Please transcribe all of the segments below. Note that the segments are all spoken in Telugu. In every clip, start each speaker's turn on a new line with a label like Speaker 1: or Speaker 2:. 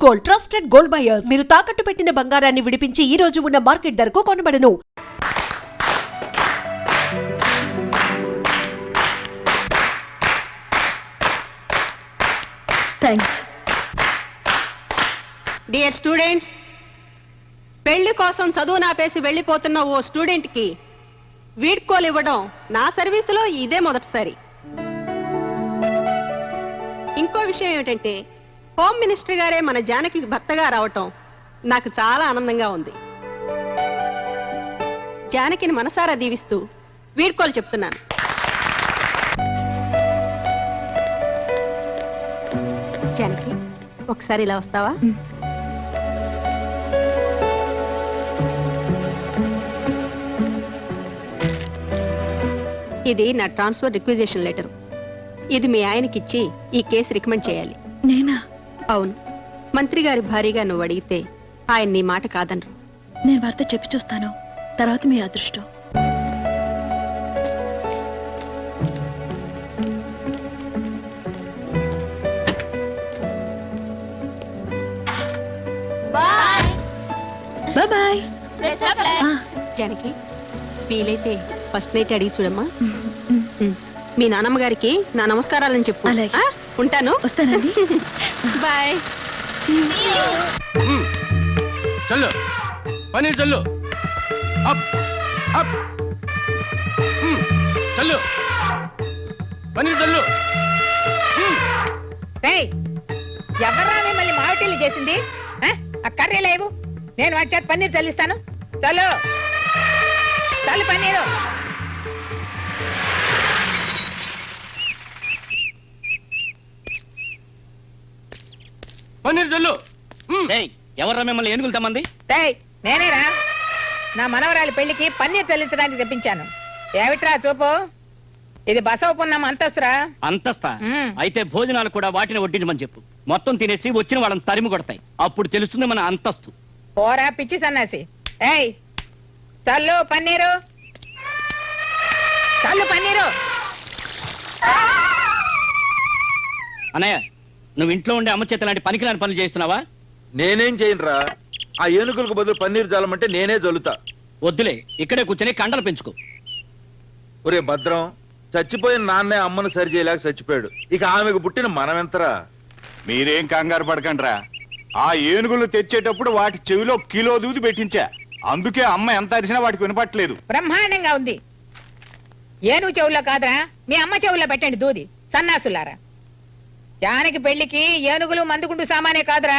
Speaker 1: Gold, trusted gold buyers. మీరు తాకట్టు పెట్టిన బంగారాన్ని విడిపించి ఈ రోజు ఉన్న మార్కెట్ ధరకు కొనబడను.
Speaker 2: థాంక్స్.
Speaker 3: డియర్ స్టూడెంట్స్, పెళ్లి కోసం చదువు నాపేసి వెళ్ళిపోతున్న ఓ స్టూడెంట్ కి వీడ్కోలు ఇవ్వడం నా సర్వీసులో ఇదే మొదటిసారి. ఇంకో విషయం ఏమిటంటే, హోమ్ మినిస్టర్ గారే మన జానకి భర్తగా రావటం నాకు చాలా ఆనందంగా ఉంది. జానకిని మనసారా దీవిస్తూ వీడ్కోలు చెప్తున్నాను. జానకి, ఒకసారి ఇలా వస్తావా? ఇది నా ట్రాన్స్ఫర్ రిక్విజిషన్ లెటర్. ఇది మీ ఆయనకిచ్చి ఈ కేసు రికమెండ్ చేయాలి.
Speaker 2: నేనా?
Speaker 3: అవును, మంత్రి గారి భారీగా నువ్వు అడిగితే ఆయన నీ మాట కాదనరు.
Speaker 2: నేను వార్త చెప్పి చూస్తాను, తర్వాత మీ అదృష్టం. బాయ్.
Speaker 3: జానకి, వీలైతే ఫస్ట్ నైట్ అడిగి చూడమ్మా. మీ నాన్నమ్మ గారికి నా నమస్కారాలని చెప్పు.
Speaker 2: అలాగే.
Speaker 3: ఉంటాను.
Speaker 2: వస్తానండి.
Speaker 3: బాయ్.
Speaker 4: చల్లు పన్నీర్ చల్లు. Up up. చల్లు పన్నీర్ చల్లు.
Speaker 5: ఎవర్రా మళ్ళీ మావిటీలు చేసింది? ఆ కర్రీ లేవు, నేను వచ్చాక పన్నీర్ చల్లిస్తాను. చల్లు చల్లు పన్నీరు.
Speaker 4: పన్నీర్ చల్లు.
Speaker 6: ఎవర్రా మిమ్మల్ని ఏనుగులు తమ్మంది?
Speaker 5: నేనేరా, నా మనవరాలి పెళ్లికి పన్నీర్ చల్లించడానికి తెప్పించాను. ఏమిట్రా చూపు, ఇది బసవ పున్నం అంతస్తురా.
Speaker 6: అంతస్తా? అయితే భోజనాలు కూడా వాటిని వడ్డించమని చెప్పు. మొత్తం తినేసి వచ్చిన వాళ్ళని తరిమి కొడతాయి, అప్పుడు తెలుస్తుంది మన అంతస్తు.
Speaker 5: పోరా పిచ్చి సన్నాసి. ఏయ్, చల్లు పన్నీరు, చల్లు పన్నీరు.
Speaker 6: అన్నయ్య, నువ్వు ఇంట్లో ఉండే అమ్మ చేత లాంటి పనికిలాంటి పనులు చేస్తున్నావా?
Speaker 7: నేనేం చేయనురా, ఆ ఏనుగులకు బదులు పన్నీరు జల్లమంటే నేనే జల్లుతా.
Speaker 6: వద్దులే, ఇక్కడే కూర్చొని కండలు పెంచుకో.
Speaker 7: ఒరే భద్రం, చచ్చిపోయిన నాన్నే అమ్మను సరి చేయలేక చచ్చిపోయాడు, ఇక ఆమెకు పుట్టిన మనమెంతరా?
Speaker 8: మీరేం కంగారు పడకండ్రా, ఆ ఏనుగులు తెచ్చేటప్పుడు వాటి చెవిలో కిలో దూది పెట్టించా, అందుకే అమ్మ ఎంత అరిచినా వాటికి వినపట్లేదు.
Speaker 5: బ్రహ్మాండంగా ఉంది. ఏనుగు చెవుల్లో కాదురా, మీ అమ్మ చెవుల్లో పెట్టండి దూది, సన్నాసులారా. జానకి పెళ్లికి ఏనుగులు మందుగుండు సామానే కాదురా,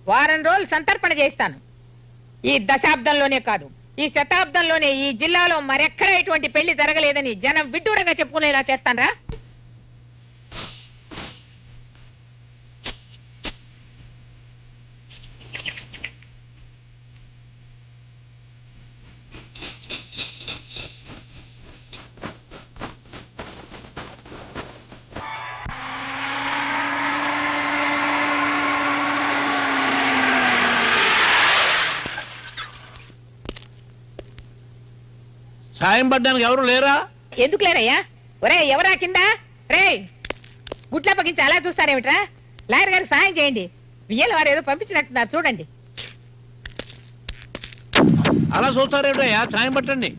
Speaker 5: వారం రోజులు సంతర్పణ చేస్తాను. ఈ దశాబ్దంలోనే కాదు, ఈ శతాబ్దంలోనే ఈ జిల్లాలో మరెక్కడ ఇటువంటి పెళ్లి జరగలేదని జనం విడ్డూరంగా చెప్పుకునేలా చేస్తానరా.
Speaker 4: సాయం పడ్డానికి ఎవరు లేరా?
Speaker 5: ఎందుకు లేరయ్యా? ఒరే ఎవరా కింద? రే గుట్ల పగించి అలా చూస్తారేమిట్రా? లాయర్ గారికి సాయం చేయండి, వియ్యల వారు ఏదో పంపించినట్టున్నారు చూడండి.
Speaker 4: అలా చూస్తారేమిటయ్యా, సాయం పట్టండి.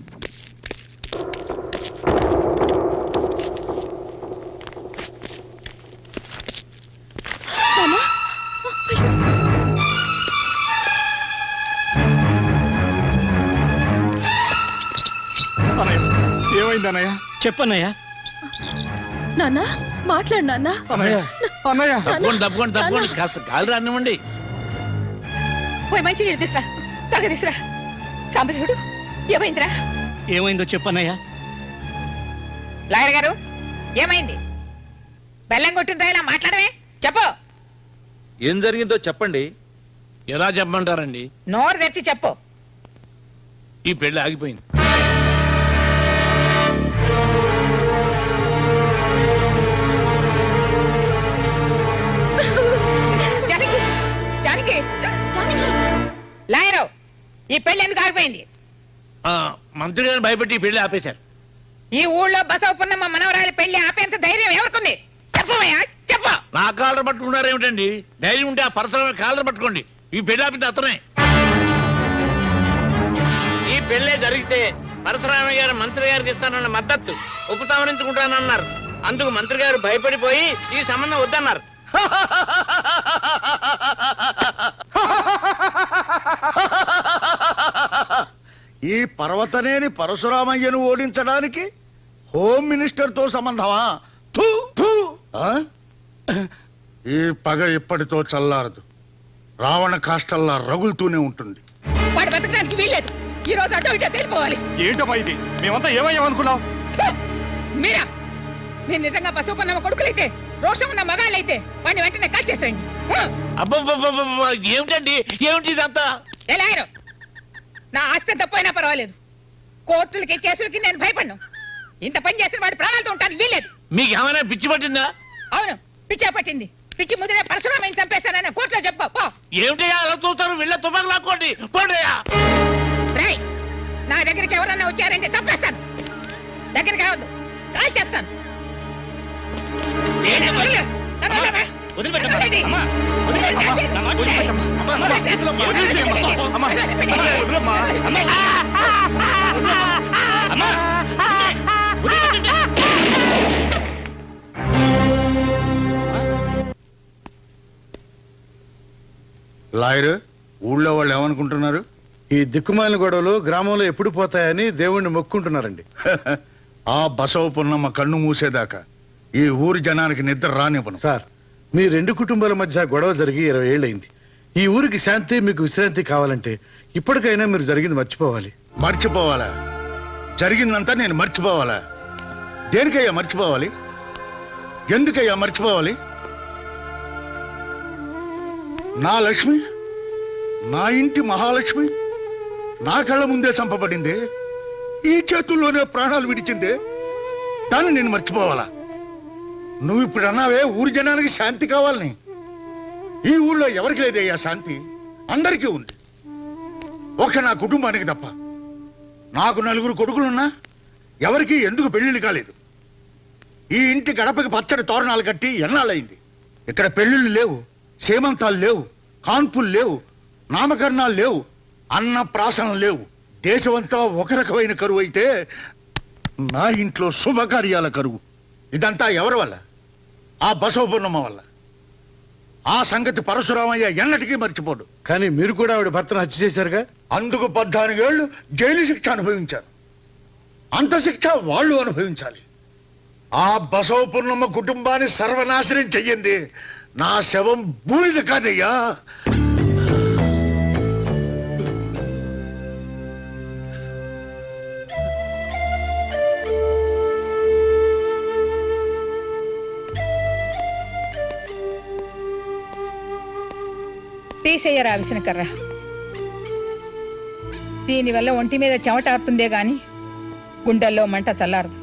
Speaker 8: ఏమైంది అన్నయ్య?
Speaker 6: చెప్పన్నయ్యా.
Speaker 2: నాన్న మాట్లాడు నాన్న.
Speaker 4: తప్పకుండా కాస్త గాలి రానివ్వండి.
Speaker 5: పోయి మంచి నీళ్ళు తీసురా, త్వరగా తీసురా. సాంబశివుడు, ఏమైందిరా?
Speaker 6: ఏమైందో చెప్పన్నయ్యా.
Speaker 5: లాయర్ గారు, ఏమైంది? బెల్లం కొట్టిందా? ఇలా మాట్లాడమే, చెప్పు.
Speaker 7: ఏం జరిగిందో చెప్పండి.
Speaker 4: ఎలా చెప్పమంటారండి?
Speaker 5: నోరు తెచ్చి చెప్పు.
Speaker 4: ఈ పెళ్లి ఆగిపోయింది.
Speaker 5: జానకి, జానకి, లాయరు, ఈ పెళ్లి ఎందుకు ఆగిపోయింది?
Speaker 4: మంత్రి గారిని భయపెట్టి ఈ పెళ్లి ఆపేశారు.
Speaker 5: ఈ ఊళ్ళో బసవ పున్నమ్మ మనవరాలి పెళ్లి ఆపేంత ధైర్యం ఎవరికుంది? చెప్పవయ్యా చెప్ప.
Speaker 4: నా కాలర్ పట్టుకున్నారు ఏమిటండి? ధైర్యం ఉంటే ఆ పరసరామ కాలర్ పట్టుకోండి. ఈ పెళ్లి ఆపింది అతనే.
Speaker 6: ఈ పెళ్ళే జరిగితే పరశురామయ్య గారు మంత్రి గారికి ఇస్తానన్న మద్దతు ఉపసంహరించుకుంటానన్నారు. అందుకు మంత్రి గారు భయపడిపోయి ఈ సంబంధం వద్దన్నారు.
Speaker 9: ఈ పర్వతనేని పరశురామయ్యను ఓడించడానికి హోమ్ మినిస్టర్ తో సంబంధమా? థూ, థూ. ఆ? ఈ పగ ఇప్పటితో చల్లారదు. రావణ కాష్టల్లా రగులుతూనే ఉంటుంది.
Speaker 5: వాడు బతకడానికి వీల్లేదు. ఈ రోజు అటో ఇటో తెలిపోవాలి.
Speaker 8: ఏంటమ్మా ఇది? మేమంతా ఏమయ్యామనుకున్నావు?
Speaker 5: మీరా మీరు నిజంగా పశువుపన్న కొడుకులైతే, రోషం ఉన్న మగాళ్ళైతే వాడిని వెంటనే కాల్ చేసేయండి.
Speaker 4: అబ్బబ్బబ్బబ్బ! ఏమిటండి? ఏమిటి ఇదంతా?
Speaker 5: ఎలా నా ఆస్తి తప్పైనా పర్వాలేదు, కోర్టులకి కేసులకి నేను భయపడ్ను. ఇంత పని చేసిన వాడు ప్రాణాలతో ఉంటాను వీల్లేదు.
Speaker 4: మీకు ఏమైనా పిచ్చి పట్టిందా?
Speaker 5: అవును, పిచ్చా పట్టింది. పిచ్చి ముదిరే పరశురామయ్యని చంపేస్తానని కోర్టులో చెప్పుకో.
Speaker 4: ఏమిటయ్యా అలా చూస్తారు? వీళ్ళ తుపాకు లాక్కోండి. పోండియా.
Speaker 5: రేయ్, నా దగ్గరికి ఎవరన్నా వచ్చారంటే చంపేస్తాను. దగ్గరికి రావద్దు, కాల్ చేస్తాను.
Speaker 9: లాయర్, ఊళ్ళో వాళ్ళు ఏమనుకుంటున్నారు?
Speaker 10: ఈ దిక్కుమాలిన గొడవలు గ్రామంలో ఎప్పుడు పోతాయని దేవుణ్ణి మొక్కుంటున్నారండి.
Speaker 9: ఆ బసవ పున్నమ్మ కన్ను మూసేదాకా ఈ ఊరి జనానికి నిద్ర రానివ్వను.
Speaker 10: సార్, మీ రెండు కుటుంబాల మధ్య గొడవ జరిగి 20 ఏళ్ళైంది. ఈ ఊరికి శాంతి, మీకు విశ్రాంతి కావాలంటే ఇప్పటికైనా మీరు జరిగింది మర్చిపోవాలి.
Speaker 9: మర్చిపోవాలా? జరిగిందంతా నేను మర్చిపోవాలా? దేనికయ్యా మర్చిపోవాలి? ఎందుకయ్యా మర్చిపోవాలి? నా లక్ష్మి, నా ఇంటి మహాలక్ష్మి నా కళ్ళ ముందే చంపబడింది. ఈ చేతుల్లోనే ప్రాణాలు విడిచిందే. దాన్ని నేను మర్చిపోవాలా? నువ్వు ఇప్పుడు అన్నావే ఊరి జనానికి శాంతి కావాలని. ఈ ఊళ్ళో ఎవరికి లేదయ్యా శాంతి, అందరికీ ఉంది. ఒక నా కుటుంబానికి తప్ప. నాకు 4 కొడుకులున్నా ఎవరికి ఎందుకు పెళ్లిళ్ళు కాలేదు. ఈ ఇంటి గడపకి పచ్చడి తోరణాలు కట్టి ఎన్నాళ్ళయింది. ఇక్కడ పెళ్లిళ్ళు లేవు, సేమంతాలు లేవు, కాన్పులు లేవు, నామకరణాలు లేవు, అన్న ప్రాసనలు లేవు. దేశమంతా ఒక రకమైన కరువు అయితే నా ఇంట్లో శుభకార్యాల కరువు. ఇదంతా ఎవరి వల్ల? ఆ బసవపూర్ణమ్మ వల్ల. ఆ సంగతి పరశురామయ్య ఎన్నటికీ మర్చిపోడు.
Speaker 10: కానీ మీరు కూడా ఆవిడ భర్తను హత్య చేశారుగా.
Speaker 9: అందుకు 14 ఏళ్ళు జైలు శిక్ష అనుభవించారు. అంత శిక్ష వాళ్ళు అనుభవించాలి. ఆ బసవపూర్ణమ్మ కుటుంబాన్ని సర్వనాశనం చెయ్యింది నా శవం బూడిద కాదయ్యా.
Speaker 5: తీసేయరా విసనకర్ర. దీనివల్ల ఒంటి మీద చెమటారుతుందే గాని గుండెల్లో మంట చల్లారదు.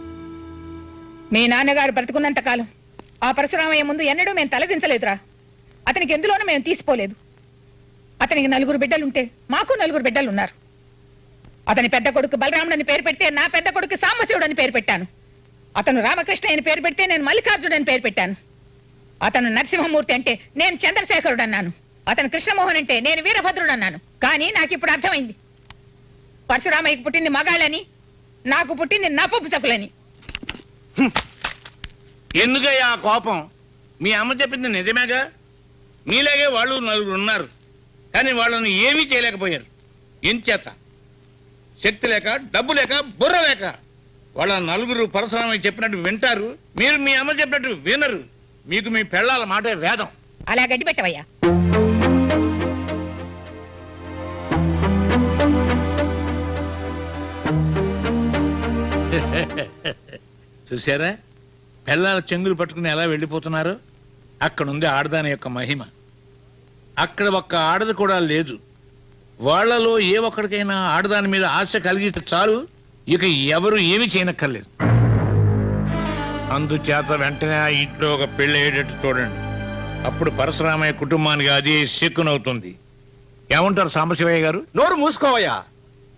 Speaker 5: మీ నాన్నగారు బ్రతుకున్నంత కాలం ఆ పరశురామయ్య ముందు ఎన్నడూ మేము తలదించలేదురా. అతనికి ఎందులోనూ మేము తీసిపోలేదు. అతనికి 4 బిడ్డలుంటే మాకు 4 బిడ్డలు ఉన్నారు. అతని పెద్ద కొడుకు బలరాముడని పేరు పెడితే నా పెద్ద కొడుకు సాంబశివుడు అని పేరు పెట్టాను. అతను రామకృష్ణ అని పేరు పెడితే నేను మల్లికార్జుడు అని పేరు పెట్టాను. అతను నరసింహమూర్తి అంటే నేను చంద్రశేఖరుడు అన్నాను. అతను కృష్ణమోహన్ అంటే నేను వీరభద్రుడు అన్నాను. కానీ నాకు ఇప్పుడు అర్థమైంది, పరశురామయ్యకు పుట్టింది మగాళ్ళని, నాకు పుట్టింది నపుంసకులని.
Speaker 4: ఎందుకయ్యా ఆ కోపం? మీ అమ్మ చెప్పింది నిజమేగా. మీలాగే వాళ్ళు 4 ఉన్నారు, కానీ వాళ్ళని ఏమీ చేయలేకపోయారు. ఎంచేత? శక్తి లేక, డబ్బు లేక, బుర్ర లేక. వాళ్ళ 4 పరశురామయ్య చెప్పినట్టు వింటారు, మీరు మీ అమ్మ చెప్పినట్టు వినరు. మీకు మీ పెళ్ళాల మాటే వేదం.
Speaker 5: అలా గడ్డి పెట్టవయ్యా.
Speaker 4: చూసారా పెళ్ళాల చెంగులు పట్టుకుని ఎలా వెళ్ళిపోతున్నారు? అక్కడుంది ఆడదాని యొక్క మహిమ. అక్కడ ఒక్క ఆడది కూడా లేదు. వాళ్లలో ఏ ఒక్కడికైనా ఆడదాని మీద ఆశ కలిగితే చాలు, ఇక ఎవరు ఏమి చేయనక్కర్లేదు. అందుచేత వెంటనే ఆ ఇంట్లో ఒక పెళ్లి అయ్యేటట్టు చూడండి. అప్పుడు పరశురామయ్య కుటుంబానికి అది శక్కునవుతుంది. ఏమంటారు సాంబశివయ్య గారు?
Speaker 7: నోరు మూసుకోవయ్యా.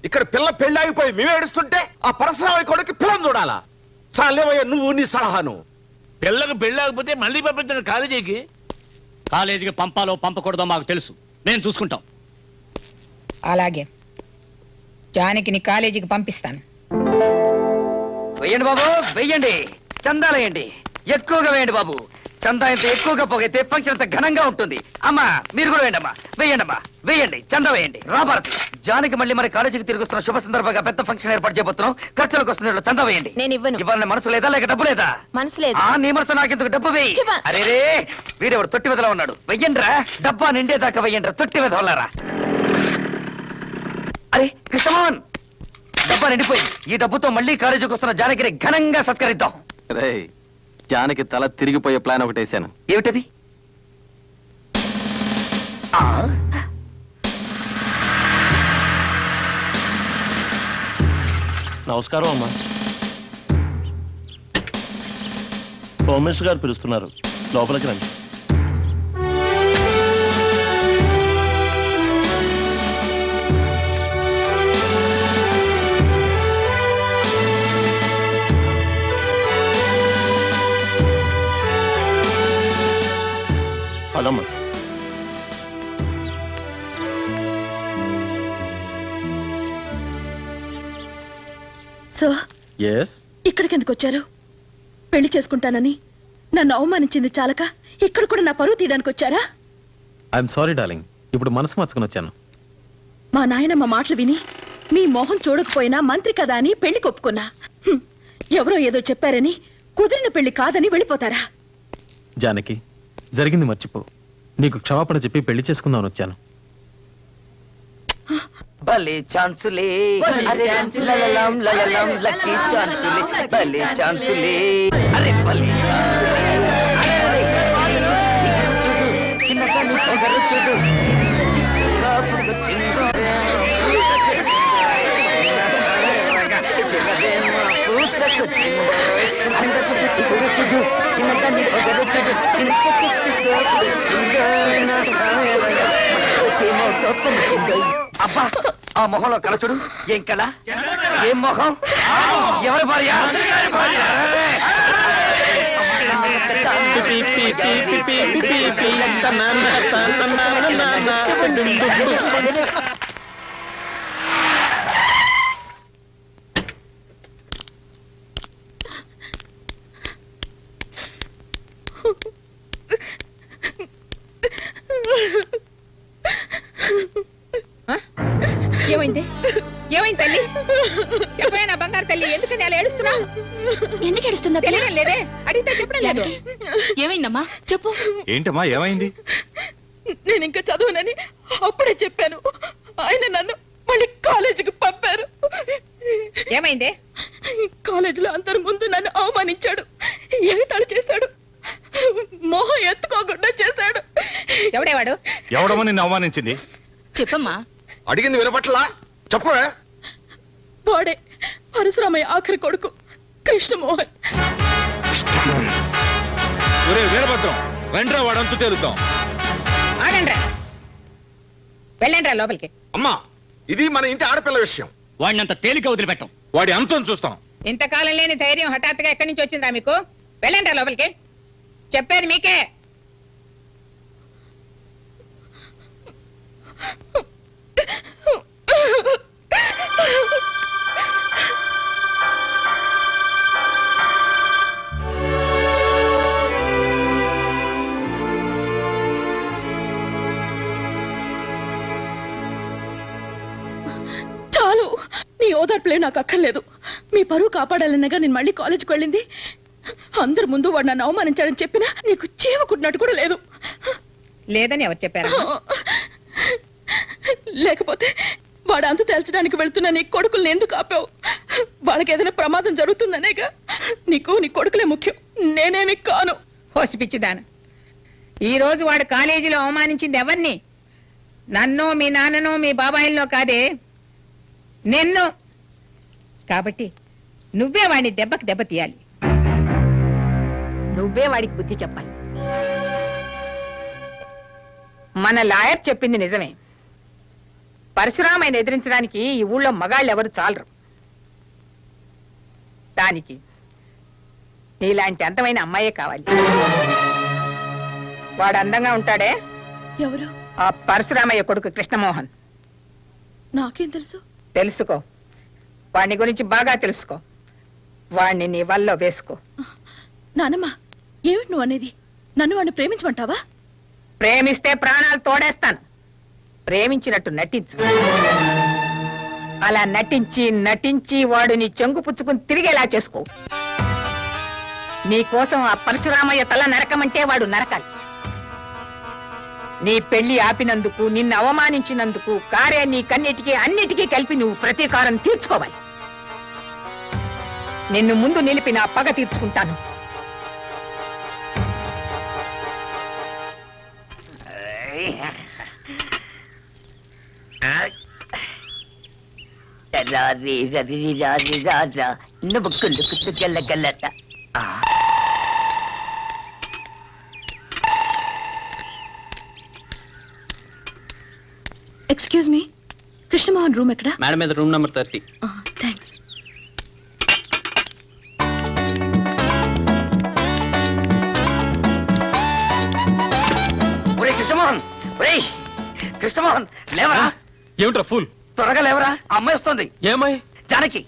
Speaker 7: ఇక్కడ పిల్ల పెళ్లి ఆగిపోయి మేము ఏడుస్తుంటే ఆ పరశురామయ్య కొడుకు పిల్లని చూడాలా? చాలేవయ్యా నువ్వు నీ సలహాను.
Speaker 4: పిల్లకు పెళ్ళాకపోతే మళ్ళీ పంపించండి కాలేజీకి.
Speaker 6: కాలేజీకి పంపాలో పంపకూడదో మాకు తెలుసు, మేము చూసుకుంటాం.
Speaker 5: అలాగే జానకిని కాలేజీకి పంపిస్తాను.
Speaker 6: వెయ్యండి బాబు, వెయ్యండి. చందాలు వేయండి, ఎక్కువగా వేయండి బాబు. చందా ఎంత ఎక్కువగా పోగైతే ఫంక్షన్ అంత ఘనంగా ఉంటుంది. అమ్మా మీరు కూడా వేయండి అమ్మా, వేయండి అమ్మా, వేయండి. చందా వేయండి. రాబారతి, జానకి మళ్ళీ మన కాలేజీకి తిరిగి వస్తున్న శుభ సందర్భంగా పెద్ద ఫంక్షన్ ఏర్పాటు చేయబోతున్నాం. ఖర్చులకు వస్తున్న చందా వేయండి.
Speaker 2: నేను ఇవ్వను.
Speaker 6: ఇవ్వాలని మనసు లేదా లేక డబ్బు లేదా?
Speaker 2: మనసు లేదు.
Speaker 6: నీ మనసు నాకెందుకు, డబ్బు వేయి.
Speaker 2: చివా.
Speaker 6: అరే రే, వీడెవడు తొట్టి వెదలా ఉన్నాడు. వెయ్యండిరా, డబ్బా నిండేదాకా వెయ్యండిరా, తొట్టి వెదలారా. అరే కృష్ణమోహన్, డబ్బా నిండిపోయింది. ఈ డబ్బుతో మళ్ళీ కాలేజీకి వస్తున్న జానకిని ఘనంగా సత్కరిద్దాం.
Speaker 11: జానకి తల తిరిగిపోయే ప్లాన్ ఒకటి వేసాను.
Speaker 6: ఏమిటది?
Speaker 11: నమస్కారం అమ్మా. హోమ్ మినిస్టర్ గారు పిలుస్తున్నారు, లోపలికి రండి. పదమ్మా.
Speaker 2: సో
Speaker 11: ఎస్,
Speaker 2: ఇక్కడికి ఎందుకు వచ్చారు? పెళ్లి చేసుకుంటానని నన్ను అవమానించింది చాలక ఇక్కడ కూడా నా పరువు తీయడానికి వచ్చారా?
Speaker 11: ఐఎమ్ సారీ డార్లింగ్, ఇప్పుడు మనసు మార్చుకుని వచ్చాను.
Speaker 2: మా నాయనమ్మ మాటలు విని మీ మొహం చూడకపోయినా మంత్రి కదా అని పెళ్లి కొప్పుకున్నా. ఎవరో ఏదో చెప్పారని కుదిరిన పెళ్లి కాదని వెళ్ళిపోతారా?
Speaker 11: జానకి, జరిగింది మర్చిపో. నీకు క్షమాపణ చెప్పి పెళ్లి చేసుకుందామని వచ్చాను.
Speaker 6: భలే ఛాన్సులే, అరే లలలం లలలం లక్కీ ఛాన్సులే, భలే ఛాన్సులే, అరే భలే ఛాన్సులే. చూడు చిన్నగా నీ పొగరు చూడు, చిన్నగా పొగ చిన్నగా పూతకు చిన్నగా చూడు, చిన్నగా నీ పొగరు చూడు, చిన్న అబ్బా ఆ మొహంలో కళ చూడు. ఏం కళ, ఏం మొహం, ఎవరి భార్య?
Speaker 5: ఏమైంది? ఏమైంది తల్లి? చెప్పే నా బంగారు తల్లి, ఎందుకని అలా ఏడుస్తున్నావు?
Speaker 2: ఎందుకు ఏడుస్తుందా?
Speaker 5: తెలియడం లేదే, అడిగితే చెప్పడం లేదు.
Speaker 2: ఏమైందమ్మా చెప్పు.
Speaker 8: ఏంటమ్మా ఏమైంది?
Speaker 2: నేను ఇంకా చదువునని అప్పుడే చెప్పాను. ఆయన నన్ను మళ్ళీ కాలేజీకి పంపారు.
Speaker 5: ఏమైంది?
Speaker 2: కాలేజీలో అందరి ముందు నన్ను అవమానించాడు, ఎగతాళి చేశాడు, మొహం ఎత్తుకోకుండా చేశాడు.
Speaker 5: ఎవడేవాడు?
Speaker 8: ఎవడమో నిన్ను అవమానించింది?
Speaker 2: చెప్పమ్మా.
Speaker 7: అడిగింది వినపట్లా? చెప్పవే.
Speaker 2: వాడే పరశురామయ్య ఆఖరి కొడుకు కృష్ణమోహన్.
Speaker 7: ఒరే వీరభద్రం, వెంట్రా వాడంతు తేలుతాం.
Speaker 5: ఆగండ్రా, వెళ్ళండ్రా లోపలికి.
Speaker 7: అమ్మా, ఇది మన ఇంటి ఆడపిల్ల విషయం.
Speaker 6: వాడిని అంత తేలిక వదిలిపెట్టాం.
Speaker 7: వాడి అంతం చూస్తాం.
Speaker 5: ఇంతకాలం లేని ధైర్యం హఠాత్తుగా ఎక్కడి నుంచి వచ్చిందా మీకు? వెళ్ళండ్రా లోపలికి, చెప్పేది మీకే.
Speaker 2: చాలు, నీ ఓదార్పులే నాకు అక్కర్లేదు. మీ పరువు కాపాడాలన్నగా నేను మళ్ళీ కాలేజీకి వెళ్ళింది. అందరి ముందు వాడు నన్ను అవమానించాడని చెప్పినా నీకు చీవకుట్టినట్టు కూడా లేదు.
Speaker 5: లేదని ఎవరు చెప్పారు?
Speaker 2: లేకపోతే వాడు అంత తేల్చడానికి వెళ్తున్నా నీ కొడుకుల్ని ఎందుకు ఆపావు? వాళ్ళకి ఏదైనా ప్రమాదం జరుగుతుందనేగా. నీకు నీ కొడుకులే ముఖ్యం, నేనేమి కాను.
Speaker 5: హోసిపిచ్చిదాను, ఈ రోజు వాడు కాలేజీలో అవమానించింది ఎవరిని? నన్నో మీ నాన్ననో మీ బాబాయిల్లో కాదే, నిన్ను. కాబట్టి నువ్వే వాడిని దెబ్బకి దెబ్బ తీయాలి, నువ్వే వాడికి బుద్ధి చెప్పాలి. మన లాయర్ చెప్పింది నిజమే. పరశురామయ్యని ఎదిరించడానికి ఈ ఊళ్ళో మగాళ్ళు ఎవరు చాలరు. దానికి నీలాంటి అందమైన అమ్మాయే కావాలి. వాడు అందంగా ఉంటాడే,
Speaker 2: ఎవరు?
Speaker 5: ఆ పరశురామయ్య కొడుకు కృష్ణమోహన్.
Speaker 2: నాకేం తెలుసు?
Speaker 5: తెలుసుకో, వాడిని గురించి బాగా తెలుసుకో. వాణ్ణి నీ వల్ల వేసుకో.
Speaker 2: నానమ్మ, ఏమిటి నువ్వు అనేది? నన్ను వాడిని ప్రేమించమంటావా?
Speaker 5: ప్రేమిస్తే ప్రాణాలు తోడేస్తాను. ప్రేమించినట్టు నటించు. అలా నటించి నటించి వాడు నీ చెంగు పుచ్చుకుని తిరిగేలా చేసుకో. నీ కోసం ఆ పరశురామయ్య తల నరకమంటే వాడు నరకాలి. నీ పెళ్లి ఆపినందుకు, నిన్ను అవమానించినందుకు కారే నీ కన్నిటికీ అన్నిటికీ కలిపి నువ్వు ప్రతీకారం తీర్చుకోవాలి. నిన్ను ముందు నిలిపి నా పగ తీర్చుకుంటాను.
Speaker 2: ఎక్స్క్యూజ్ మీ, కృష్ణమోహన్ రూమ్ ఎక్కడ?
Speaker 11: మేడం మీద రూమ్ నెంబర్ 30.
Speaker 2: థ్యాంక్స్.
Speaker 6: ఒరే కృష్ణమోహన్, ఒరే కృష్ణమోహన్, లేవరా.
Speaker 11: ఏమిట్రా ఫుల్?
Speaker 6: త్వరగా లేవరా, అమ్మాయి వస్తుంది.
Speaker 11: ఏమై?
Speaker 6: జానకి,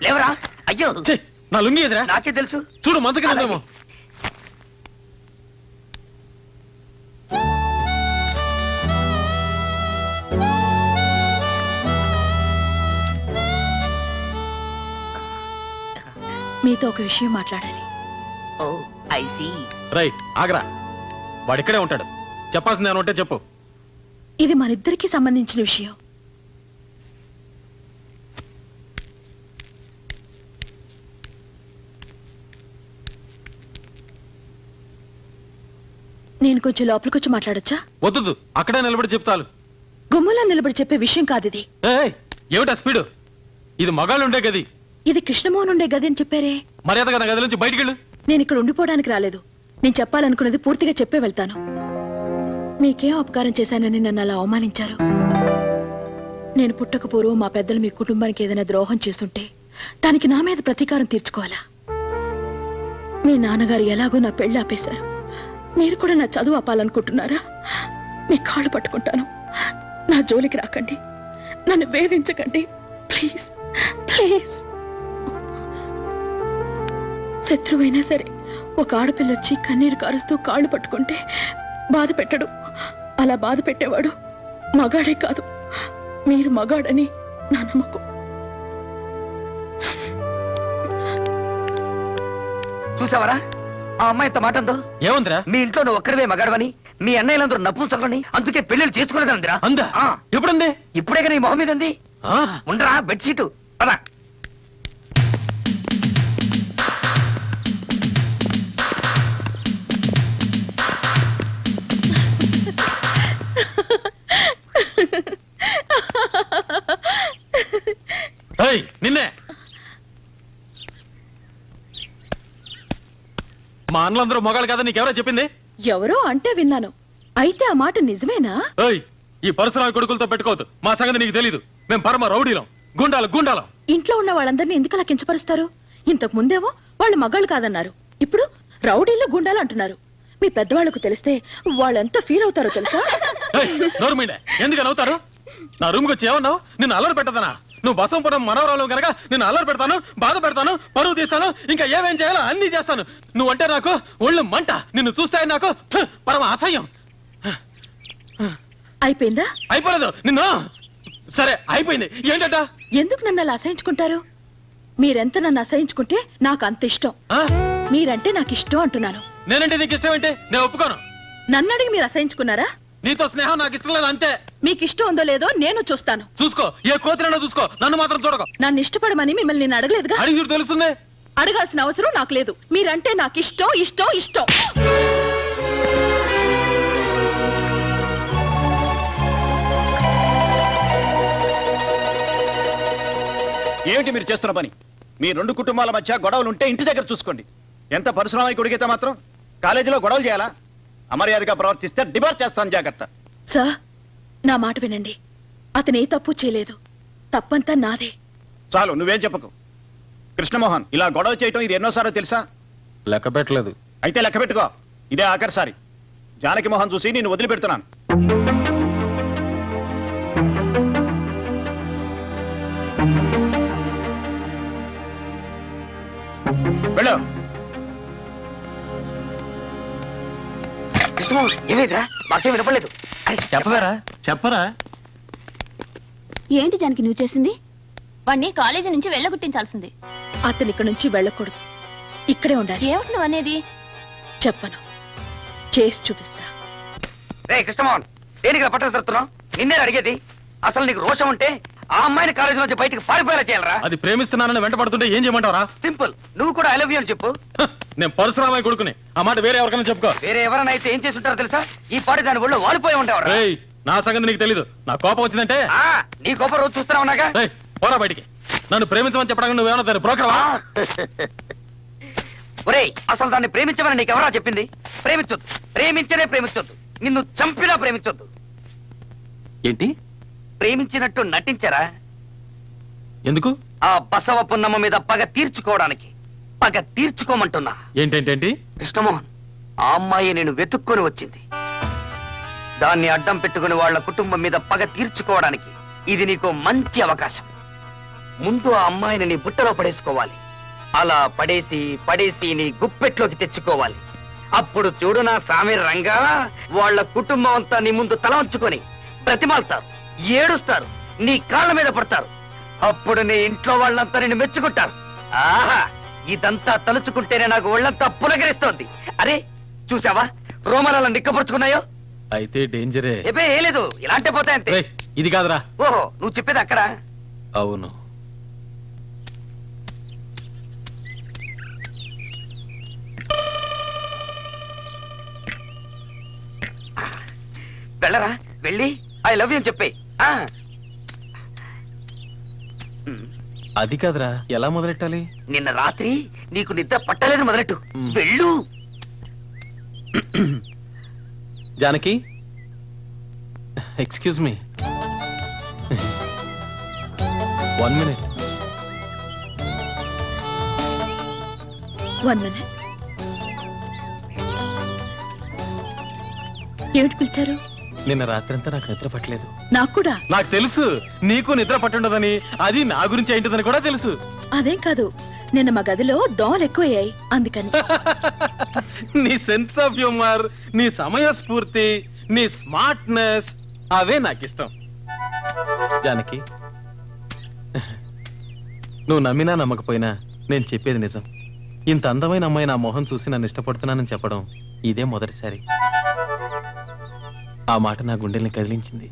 Speaker 6: లేవరా. అయ్యో,
Speaker 11: నా లుంగి ఎదురా.
Speaker 6: నాకే తెలుసు.
Speaker 11: చూడు మంచకేమో.
Speaker 2: మీతో ఒక విషయం మాట్లాడాలి.
Speaker 6: ఓ ఐ సీ.
Speaker 11: రైట్, ఆగరా. వాడిక్కడే ఉంటాడు. చెప్పాల్సింది ఏమైనా ఉంటే చెప్పు.
Speaker 2: ఇది మనిద్దరికి సంబంధించిన విషయం. నేను కొంచెం లోపలికొచ్చి మాట్లాడొచ్చా?
Speaker 11: వద్దు, అక్కడే నిలబడి చెప్తాను.
Speaker 2: గుమ్మలా నిలబడి చెప్పే విషయం కాదు ఇది.
Speaker 11: ఏమిటా స్పీడు? ఇది మగాళ్ళు ఉండే గది.
Speaker 2: ఇది కృష్ణమోహన్ ఉండే గది అని చెప్పారే.
Speaker 11: మర్యాదగా నా గది నుంచి బయటికి వెళ్ళు.
Speaker 2: నేను ఇక్కడ ఉండిపోవడానికి రాలేదు. నేను చెప్పాలనుకున్నది పూర్తిగా చెప్పే వెళ్తాను. మీకేం అపకారం చేశానని నన్ను అలా అవమానించారు. నేను పుట్టక పూర్వం మా పెద్దలు మీ కుటుంబానికి ఏదైనా ద్రోహం చేస్తుంటే దానికి నా మీద ప్రతీకారం తీర్చుకోవాలా? మీ నాన్నగారు ఎలాగో నా పెళ్లి ఆపేశారు. మీరు కూడా నా చదువు ఆపాలనుకుంటున్నారా? మీ కాళ్ళు పట్టుకుంటాను. నా జోలికి రాకండి, నన్ను వేధించకండి, ప్లీజ్ ప్లీజ్. శత్రువైనా సరే ఒక ఆడపిల్లొచ్చి కన్నీరు కారుస్తూ కాళ్ళు పట్టుకుంటే బాధ పెట్టడు. అలా బాధ పెట్టేవాడు మగాడే కాదు. మీరు మగాడని నా నమ్మకం.
Speaker 6: చూసావరా ఆ అమ్మాయి ఎంత మాట ఉందో?
Speaker 11: ఏముందిరా?
Speaker 6: మీ ఇంట్లో నువ్వు ఒక్కరివే మగాడవని, మీ అన్నయ్యలందరూ నపుంసకులని, అందుకే పెళ్లిళ్ళు చేసుకోలేదందిరా.
Speaker 11: అందా? ఎప్పుడుంది?
Speaker 6: ఇప్పుడే కానీ మొహం మీద ఉంది. ఉండరా బెడ్షీటు పదా.
Speaker 11: నిన్నే మా అన్నలందరూ మొగాళ్ళు కదా నీకెవరో చెప్పింది?
Speaker 2: ఎవరో అంటే విన్నాను. అయితే ఆ మాట నిజమేనా?
Speaker 11: ఈ పరశురామి కొడుకులతో పెట్టుకోవద్దు. మా సంగతి నీకు తెలీదు. మేము పరమ రౌడీలం, గుండాలం.
Speaker 2: ఇంట్లో ఉన్న వాళ్ళందరినీ ఎందుకు అలా కించపరుస్తారు? ఇంతకు ముందేమో వాళ్ళు మగాళ్ళు కాదన్నారు, ఇప్పుడు రౌడీలు గుండాలు అంటున్నారు. మీ పెద్దవాళ్లకు తెలిస్తే వాళ్ళెంత ఫీల్ అవుతారో తెలుసా?
Speaker 11: నోరుమీండే, ఎందుకని అవుతారు? నా రూమ్కి వచ్చి ఏమన్నావు? నిన్ను అల్లరి పెట్టదనా? నువ్వు బసంపురం మనవరాలు కనుక నిన్ను అల్లరి పెడతాను, బాధ పెడతాను, పరువు తీస్తాను, ఇంకా ఏమేం చేయాలో అన్ని చేస్తాను. నువ్వంటే నాకు ఒళ్ళు మంట. నిన్ను చూస్తే నాకు పరమ అసహ్యం.
Speaker 2: అయిపోయిందా?
Speaker 11: అయిపోలేదు. నిన్ను సరే అయిపోయింది. ఏంటట?
Speaker 2: ఎందుకు నన్ను అలా అసహించుకుంటారు? మీరెంత నన్ను అసహించుకుంటే నాకు అంత ఇష్టం. మీరంటే నాకు ఇష్టం అంటున్నాను.
Speaker 11: నేనంటే నీకు ఇష్టం ఏంటి? నేను ఒప్పుకోను.
Speaker 2: నన్ను అడిగి మీరు అసహించుకున్నారా?
Speaker 11: నీతో స్నేహం నాకు ఇష్టం లేదు, అంతే.
Speaker 2: మీకు ఇష్టం ఉందో లేదో నేను చూస్తాను.
Speaker 11: చూసుకో, ఏ కోతినో చూసుకో, నన్ను మాత్రం చూడకు.
Speaker 2: నన్ను ఇష్టపడమని మిమ్మల్ని నేను అడగలేదుగా.
Speaker 11: అడిగి చూడు తెలుస్తుంది.
Speaker 2: అడగాల్సిన అవసరం నాకు లేదు. మీరంటే నాకు ఇష్టం ఇష్టం ఇష్టం.
Speaker 12: ఏమిటి మీరు చేస్తున్న పని? మీ రెండు కుటుంబాల మధ్య గొడవలు ఉంటే ఇంటి దగ్గర చూసుకోండి. ఎంత పరిశ్రమకి కొడిగితే మాత్రం కాలేజీలో గొడవలు చేయాలా? అమర్యాదగా ప్రవర్తిస్తే డిబార్ చేస్తాను, జాగ్రత్త.
Speaker 2: సార్, నా మాట వినండి. అతను ఏ తప్పు చేయలేదు. తప్పంతా నాదే.
Speaker 12: చాలు, నువ్వేం చెప్పకు. కృష్ణమోహన్, ఇలా గొడవ చేయటం ఇది ఎన్నోసారో తెలుసా?
Speaker 11: లెక్క పెట్టలేదు.
Speaker 12: అయితే లెక్క పెట్టుకో, ఇదే ఆఖరిసారి. జానకి మోహన్ చూసి నేను వదిలిపెడుతున్నాను. వెళ్ళు.
Speaker 6: కృష్ణమోహన్ ఏమైందిరా? మాకేం వినపడలేదు.
Speaker 11: చెప్పరా చెప్పరా.
Speaker 13: ఏంటి జానకి నువ్వు చేసింది? వాణ్ణి కాలేజీ నుంచి వెళ్ళగొట్టించాల్సింది.
Speaker 2: అతను ఇక్కడ నుంచి వెళ్ళకూడదు, ఇక్కడే ఉండాలి.
Speaker 13: ఏమిటి నువ్వు అనేది?
Speaker 2: చెప్పను, చేసి చూపిస్తా.
Speaker 6: రే కృష్ణమోహన్, దేనికి పట్టణ సరుతున్నావు? నిన్నే అడిగేది. అసలు నీకు రోషం ఉంటే ఆ అమ్మాయిని కాలేజీ నుంచి బయటికి పారిపోయేలా చేయాలరా?
Speaker 11: అది ప్రేమిస్తున్నానని వెంట పడుతుంటే ఏం చేయమంటావరా?
Speaker 6: సింపుల్, నువ్వు కూడా ఐ లవ్ యూ అని చెప్పు.
Speaker 11: నేను పరశురామయ్య కొడుకుని. ఆ మాట వేరే ఎవరికైనా చెప్పుకో.
Speaker 6: వేరే ఎవరైనా అయితే ఏం చేసి ఉంటారో తెలుసా? ఈ పాటి దాని ఒళ్ళు వాలిపోయి ఉండేవారు.
Speaker 11: రేయ్, నా సంగతి నీకు తెలీదు. నా కోపం వచ్చిందంటే
Speaker 6: నీ కోపం రోజు చూస్తున్నా ఉన్నాగా.
Speaker 11: రేయ్, పోరా బయటికి. నన్ను ప్రేమించమని చెప్పడానికి నువ్వేమన్నా దాన్ని బ్రోకర్వా?
Speaker 6: ఒరేయ్, అసలు దాన్ని ప్రేమించమని నీకెవరా చెప్పింది? ప్రేమించొద్దు, ప్రేమించనే ప్రేమించొద్దు, నిన్ను చంపినా ప్రేమించొద్దు.
Speaker 11: ఏంటి?
Speaker 6: ప్రేమించినట్టు నటించరా?
Speaker 11: ఎందుకు?
Speaker 6: ఆ బసవ పున్నమ్మ మీద పగ తీర్చుకోవడానికి. పగ తీర్చుకోమంటున్నా.
Speaker 11: ఏంటేంటేంటి?
Speaker 6: కృష్ణమోహన్, ఆ అమ్మాయి నేను వెతుక్కొని వచ్చింది. దాన్ని అడ్డం పెట్టుకుని వాళ్ళ కుటుంబం మీద పగ తీర్చుకోవడానికి ఇది నీకు మంచి అవకాశం. ముందు ఆ అమ్మాయిని నీ బుట్టలో పడేసుకోవాలి. అలా పడేసి పడేసి నీ గుప్పెట్లోకి తెచ్చుకోవాలి. అప్పుడు చూడు నా సామి రంగా, వాళ్ళ కుటుంబం అంతా నీ ముందు తల వంచుకొని బ్రతిమాలుతారు, ఏడుస్తారు, నీ కాళ్ళ మీద పడతారు. అప్పుడు నీ ఇంట్లో వాళ్ళంతా నిన్ను మెచ్చుకుంటారు. ఆహా, ఇదంతా తలుచుకుంటేనే నాకు ఒళ్ళంతా పులకరిస్తోంది. అరే చూసావా రోమనాలు నిక్కపరుచుకున్నాయో?
Speaker 11: అయితే డేంజరే.
Speaker 6: ఏబే ఏ లేదు, ఇలాంటి పోతాయంతే.
Speaker 11: రేయ్, ఇది కాదురా.
Speaker 6: ఓహో, నువ్వు చెప్పేది అక్కడ.
Speaker 11: అవును.
Speaker 6: వెళ్ళరా, వెళ్ళి ఐ లవ్ యూ అని చెప్పే.
Speaker 11: అది కాదురా, ఎలా మొదలెట్టాలి?
Speaker 6: నిన్న రాత్రి నీకు నిద్ర పట్టలేదు మొదలెట్టు. వెళ్ళు.
Speaker 11: Janaki, excuse me, 1 minute.
Speaker 2: 1 minute. ఏమిటి పిలిచారు?
Speaker 11: నిన్న రాత్రంతా నాకు నిద్ర పట్టలేదు.
Speaker 2: నాకు కూడా.
Speaker 11: నాకు తెలుసు నీకు నిద్ర పట్టుండదని. అది నా గురించి ఏంటిదని కూడా తెలుసు.
Speaker 2: అదేం కాదు, నిన్న మా గదిలో దోమలు ఎక్కువయ్యాయి, అందుకని.
Speaker 11: నీ సెన్స్ ఆఫ్ హ్యూమర్, నీ సమయస్ఫూర్తి, నీ స్మార్ట్నెస్, అవే నాకు ఇష్టం. జానకి, నువ్వు నమ్మినా నమ్మకపోయినా నేను చెప్పేది నిజం. ఇంత అందమైన అమ్మాయి నా మొహం చూసి నన్ను ఇష్టపడుతున్నానని చెప్పడం ఇదే మొదటిసారి. ఆ మాట నా గుండెల్ని కదిలించింది.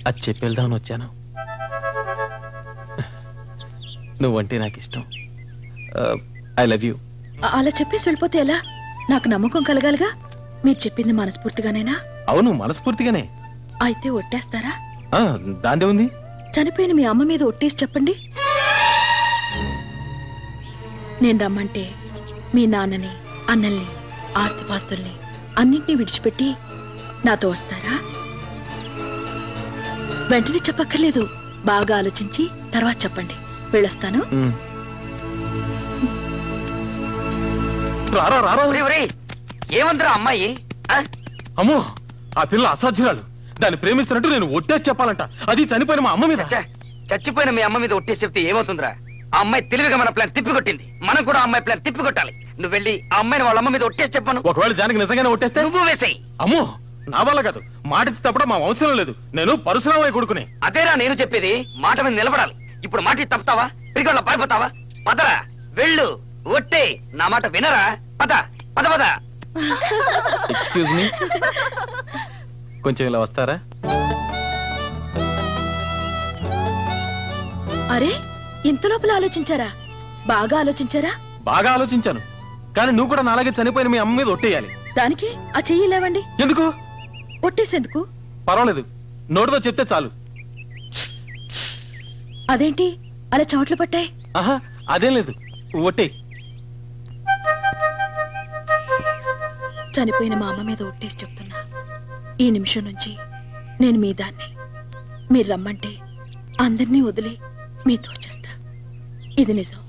Speaker 11: అది చెప్పేద్దామని వచ్చాను. నువ్వంటే నాకు ఇష్టం. I love you.
Speaker 2: అలా చెప్పేసి వెళ్ళిపోతే ఎలా? నాకు నమ్మకం కలగాలిగా. మీరు చెప్పింది మనస్ఫూర్తిగానేనా?
Speaker 11: అవును, మనస్ఫూర్తిగానే.
Speaker 2: అయితే ఒట్టేస్తారా?
Speaker 11: దాందే ఉంది.
Speaker 2: చనిపోయిన మీ అమ్మ మీద ఒట్టేసి చెప్పండి. నేను రమ్మంటే మీ నాన్నని, అన్నల్ని, ఆస్తిపాస్తుల్ని అన్నింటినీ విడిచిపెట్టి నాతో వస్తారా? వెంటనే చెప్పక్కర్లేదు, బాగా ఆలోచించి తర్వాత చెప్పండి. వెళ్ళొస్తాను.
Speaker 6: ఏమందరా అమ్మాయి?
Speaker 11: అమ్మో, ఆ పిల్ల అసాధ్యురాలు. దాన్ని ప్రేమిస్తున్నట్టు నేను ఒట్టేసి చెప్పాలంట. అది చనిపోయిన మా అమ్మ మీద.
Speaker 6: చచ్చిపోయిన మీ అమ్మ మీద ఒట్టేసి చెప్తే ఏమవుతుందిరా? ఆ అమ్మాయి తెలివిగా మన ప్లాన్ తిప్పికొట్టింది. మనం కూడా ఆ అమ్మాయి ప్లాన్ తిప్పికొట్టాలి. నువ్వు వెళ్ళి ఆ అమ్మాయిని వాళ్ళ అమ్మ మీద ఒట్టేసి చెప్పాను.
Speaker 11: ఒకవేళ జానకి నిజంగానే ఒట్టేస్తే
Speaker 6: నువ్వు వేసేయి.
Speaker 11: అమ్మో, నా వల్ల కాదు. మాట ఇచ్చి తప్పడం మా వంశంలో లేదు. నేను పరశురామయ్య కొడుకునే.
Speaker 6: అదేరా నేను చెప్పేది, మాట మీద నిలబడాలి. ఇప్పుడు మాట ఇచ్చి తప్పుతావా? పిరిగొల్ల పారిపోతావా? పదరా, వెళ్ళు, ఒట్టే. నా మాట వినరా? పద పద పద.
Speaker 11: ఎక్స్క్యూజ్ మీ, కొంచెం ఇలా వస్తారా?
Speaker 2: అరే, ఇంత లోపల ఆలోచించారా? బాగా ఆలోచించారా?
Speaker 11: బాగా ఆలోచించాను, కానీ నువ్వు కూడా నాలాగే చనిపోయిన మీ అమ్మ మీద ఒట్టేయాలి.
Speaker 2: దానికి ఆ చెయ్యి లేవండి.
Speaker 11: ఎందుకు?
Speaker 2: ఒట్టేసేందుకు?
Speaker 11: పర్వాలేదు, నోటితో చెప్తే చాలు.
Speaker 2: అదేంటి అలా చెమట్లు పట్టాయి?
Speaker 11: ఆహా, అదేం లేదు, ఒట్టే.
Speaker 2: చనిపోయిన మా అమ్మ మీద ఒట్టేసి చెప్తున్నా, ఈ నిమిషం నుంచి నేను మీ దాన్ని. మీరు రమ్మంటే అందరినీ వదిలి మీతో వచ్చేస్తా. ఇది నిజం.